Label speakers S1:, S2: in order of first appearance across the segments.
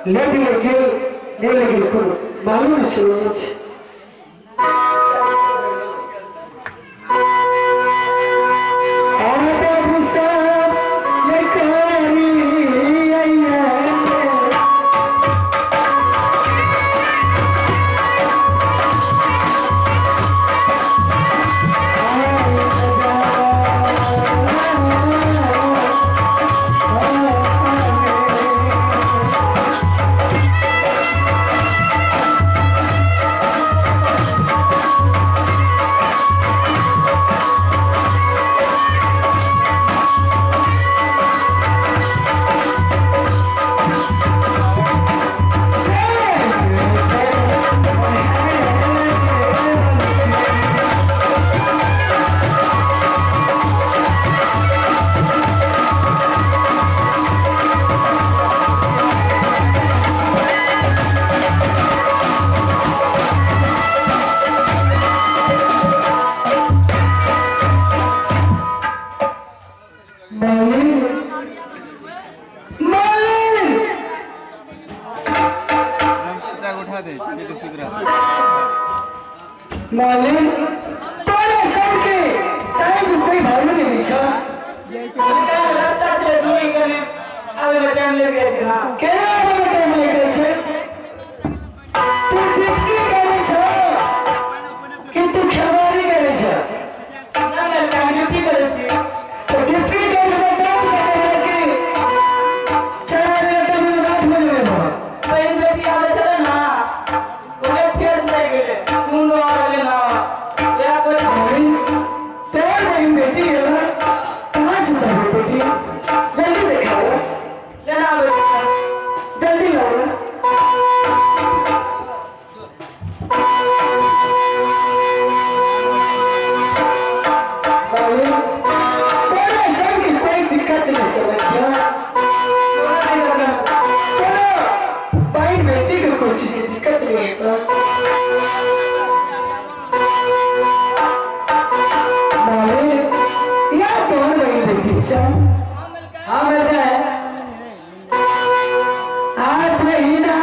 S1: Lady गेल ले गेल को मालूम चले छे मालिक तोरे सबके टाइम कोई भाव नहीं दिशा
S2: रास्ता से दूरी करने अब टाइम लग गया था
S1: क्या टाइम लग गया से तू डिप्टी करे छ कि तू खबारी करे छ
S2: ना ना काम ड्यूटी करे छी
S1: तो डिप्टी करे छ काम से करे कि 4 घंटा में रात में में
S2: बहन बेटी आले चले ना बोले ठेस नहीं गेले मुंडो आले ना या कोई
S1: तेरे बहन बेटी है ना कहाँ से था बेटी जल्दी देखा
S2: लेना बेटा
S1: जल्दी लाओ तेरे सब की कोई दिक्कत नहीं समझिया भाई बेटी को कोई चीज की दिक्कत नहीं है मालिक या तुम्हारी बहन बेटी सा
S2: हाँ मिल गए
S1: हाथ में ही ना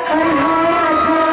S1: हर हाथ में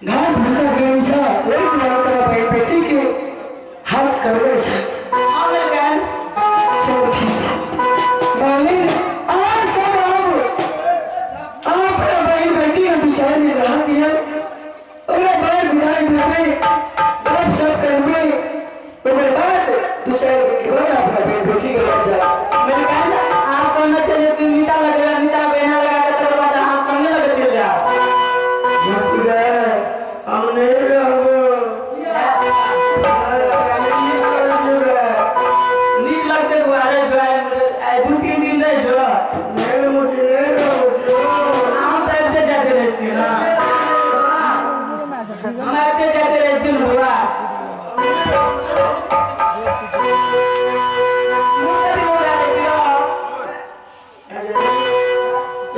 S1: घास भूसा गिरसा एक तरह भाई बेटी के हाथ करवे से
S2: हाँ मिल गए
S1: सब ठीक है मालिक आज सब आप अपना भाई बेटी का दूसरा ने रहा दिया और बाहर बिनाई देवे गप सब करवे उसके बाद दूसरे दिन के बाद अपना बेटी के घर जा
S2: मिल गए आप कौन चले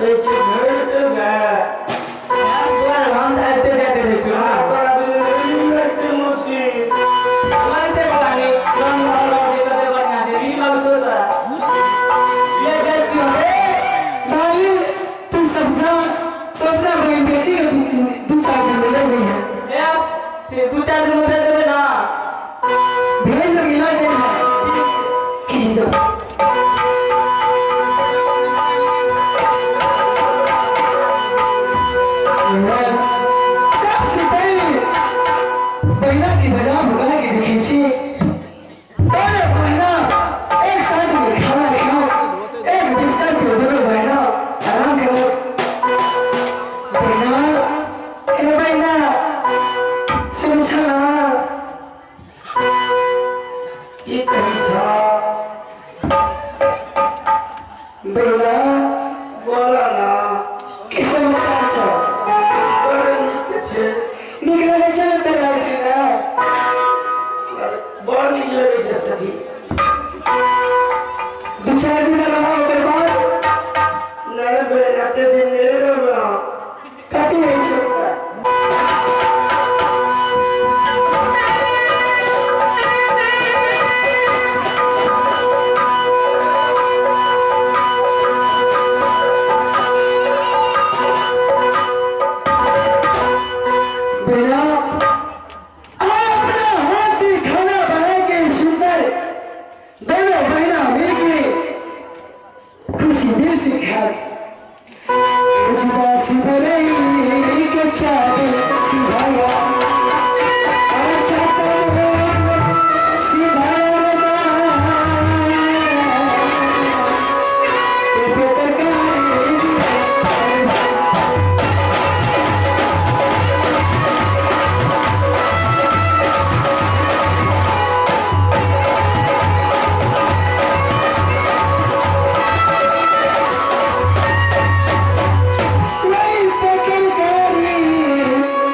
S2: একবার ভান আইতে যেতে দেখছো না আমারতে বলানি রং ভালো দেখতে পারি না রি লাগতো তারা ले जाती हूं
S1: माली तू समझा तो अपना भाई बेटी को दो चार दिन में ले जाइए
S2: ए दो चार दिन में देबे ना
S1: भेज मिला जाएगा ठीक है सबसे पहले बहना की बजा भगा के देखिए और बहना एक साथ में खाना खाओ एक बिस्तर पे दोनों बहना आराम करो बहना ए बहना सुन सुना
S3: ये कहीं था
S1: बहना
S3: बोला ना
S1: किसे मचा सा
S3: बड़े निकले छे
S1: निकला के चलो तेरा चुना
S3: बड़ निकले के सभी
S1: दो चार दिन रहा के बाद
S3: नए बेराते दिन मेरे रहा
S1: काटी है सकता बेटा अपना हाथ से खाना बना के सुंदर दोनों बहना मिलके खुशी दिल से खा जुबा से भरे के चाहे सिझाया अच्छा तो सिझाया तो बेटर का Wait, fucking Gary!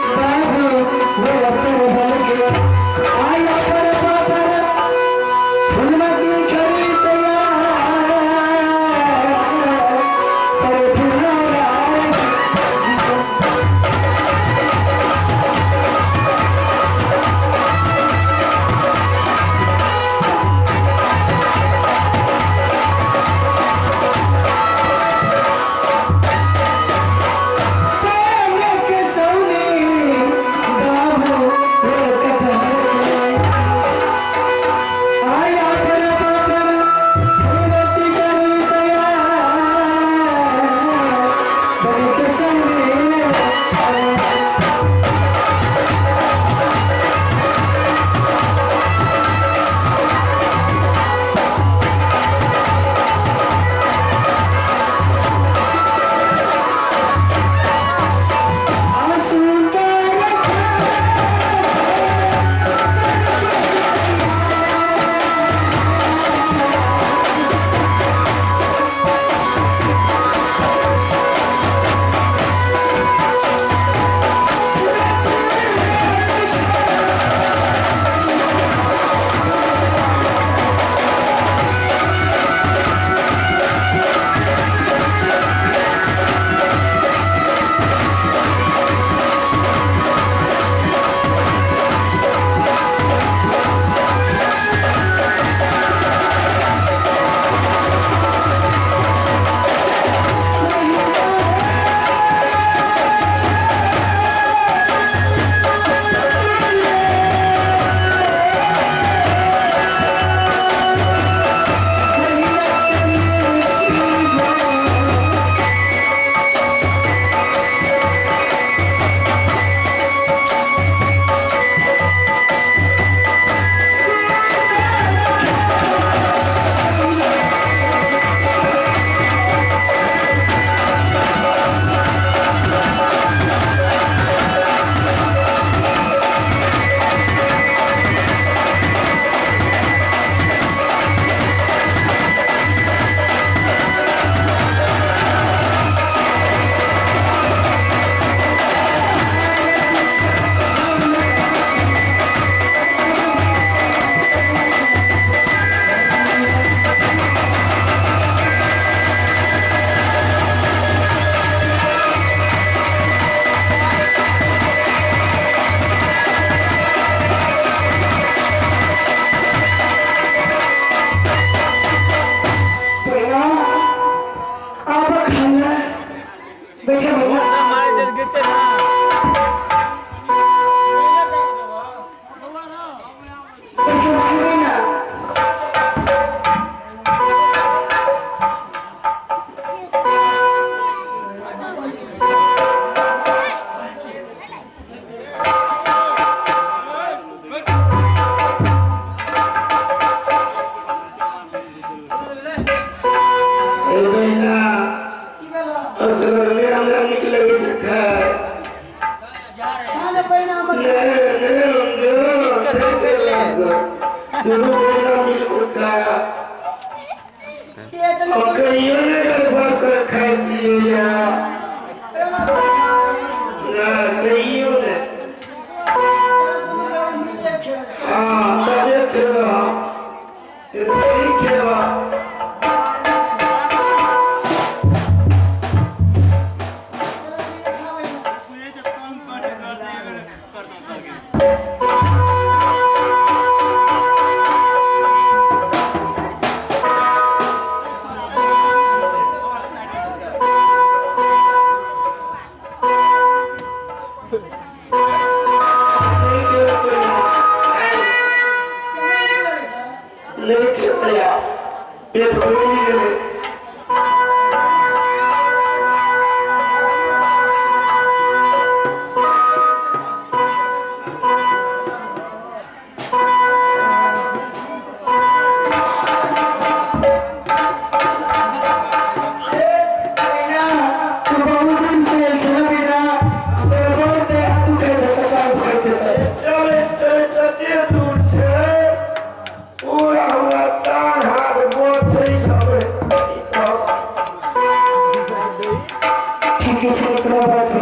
S1: बैठे भैया बैठे भाई ना
S3: लेके भैया ये बोली
S1: ठीक है सर,